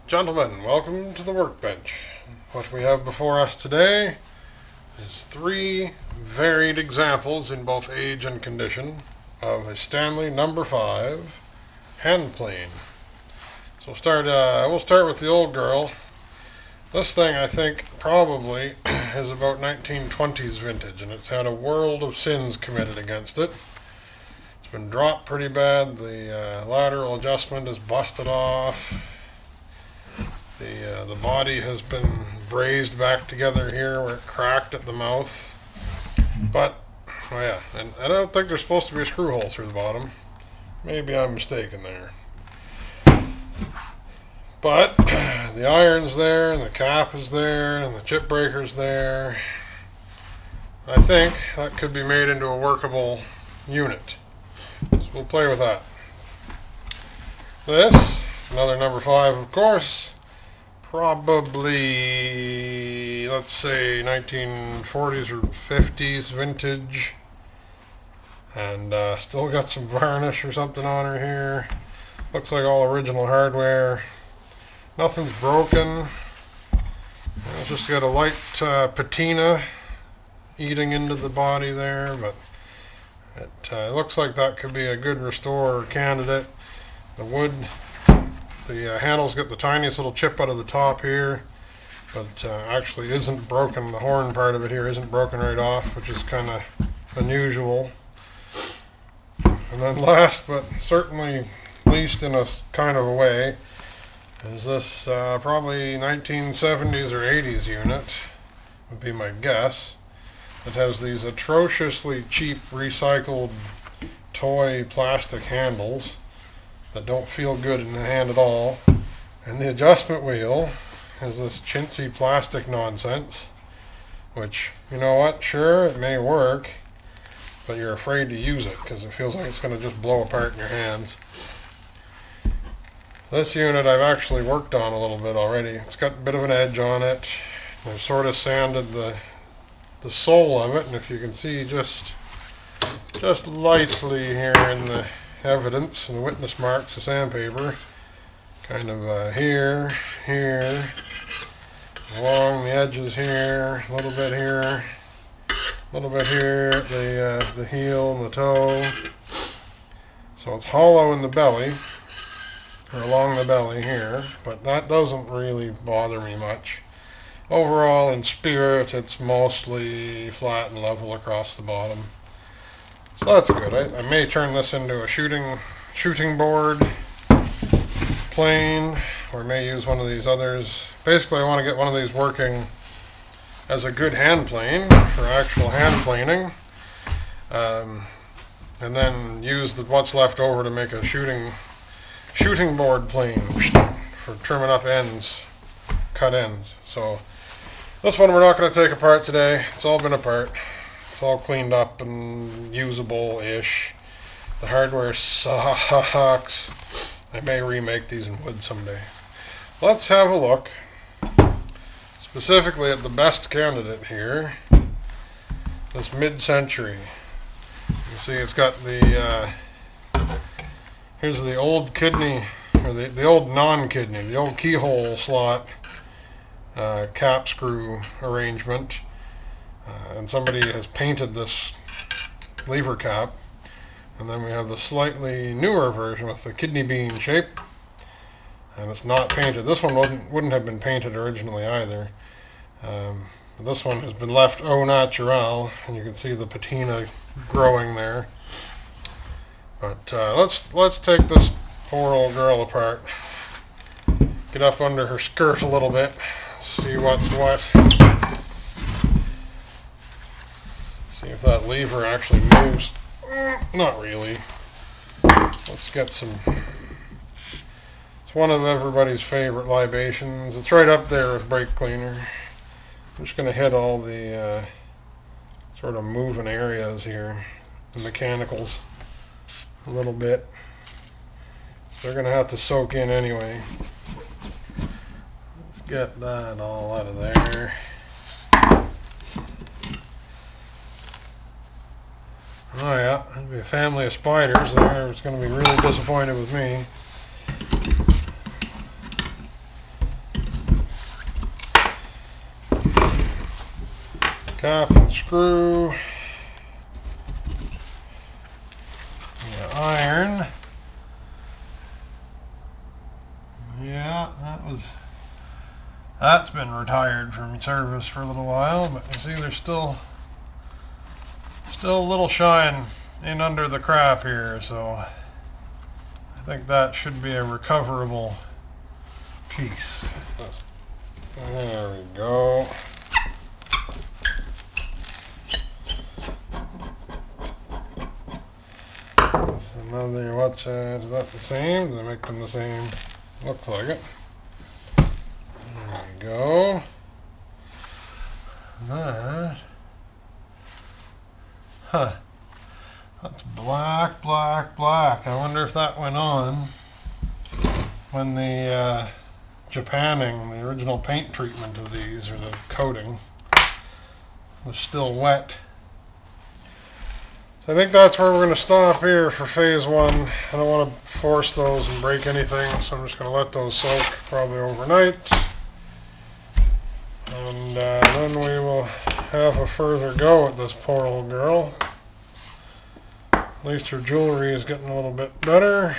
Gentlemen, welcome to the workbench. What we have before us today is three varied examples in both age and condition of a Stanley No. 5 hand plane. So we'll start with the old girl. This thing, I think, probably is about 1920s vintage, and it's had a world of sins committed against it. It's been dropped pretty bad. The lateral adjustment is busted off. The body has been brazed back together here where it cracked at the mouth. But, oh yeah, and I don't think there's supposed to be a screw hole through the bottom. Maybe I'm mistaken there. But the iron's there, and the cap is there, and the chip breaker's there. I think that could be made into a workable unit. So we'll play with that. This, another No. 5, of course. Probably, let's say, 1940s or 50s vintage. And still got some varnish or something on her here. Looks like all original hardware. Nothing's broken. It's just got a light patina eating into the body there, but it looks like that could be a good restore candidate. The wood, the handle's got the tiniest little chip out of the top here, but actually isn't broken. The horn part of it here isn't broken right off, which is kind of unusual. And then last, but certainly least in a kind of a way, is this probably 1970s or 80s unit, would be my guess. It has these atrociously cheap recycled toy plastic handles that don't feel good in the hand at all, and the adjustment wheel is this chintzy plastic nonsense, which, you know what, sure, it may work, but you're afraid to use it because it feels like it's going to just blow apart in your hands. This unit I've actually worked on a little bit already. It's got a bit of an edge on it. I've sort of sanded the sole of it, and if you can see just lightly here in the evidence and the witness marks of sandpaper, kind of here, along the edges here, a little bit here, a little bit here at the heel and the toe. So it's hollow in the belly, or along the belly here, but that doesn't really bother me much. Overall, in spirit, it's mostly flat and level across the bottom. So that's good. I may turn this into a shooting board plane, or may use one of these others. Basically, I want to get one of these working as a good hand plane for actual hand planing, and then use what's left over to make a shooting board plane for trimming up ends, cut ends. So this one we're not going to take apart today. It's all been apart. It's all cleaned up and usable-ish. The hardware sucks. I may remake these in wood someday. Let's have a look specifically at the best candidate here, this mid-century. You see it's got the here's the old kidney, or the old non-kidney, the old keyhole slot cap screw arrangement, and somebody has painted this lever cap. And then we have the slightly newer version with the kidney bean shape, and it's not painted. This one wouldn't have been painted originally either. This one has been left au naturel, and you can see the patina growing there. But let's take this poor old girl apart. Get up under her skirt a little bit, see what's what. See if that lever actually moves. Not really. Let's get some. It's one of everybody's favorite libations. It's right up there with brake cleaner. I'm just going to hit all the sort of moving areas here, the mechanicals, a little bit. They're going to have to soak in anyway. Let's get that all out of there. Oh yeah, there'll be a family of spiders there. It's going to be really disappointed with me. Cap and screw. The iron. Yeah, that's been retired from service for a little while, but you see there's still a little shine in under the crap here, so I think that should be a recoverable piece. There we go. That's another, is that the same? Did I make them the same? Looks like it. There we go. That. Huh. That's black, black, black. I wonder if that went on when the Japanning, the original paint treatment of these, or the coating, was still wet. So I think that's where we're going to stop here for phase one. I don't want to force those and break anything, so I'm just going to let those soak probably overnight. And then we will have a further go at this poor old girl. At least her jewelry is getting a little bit better.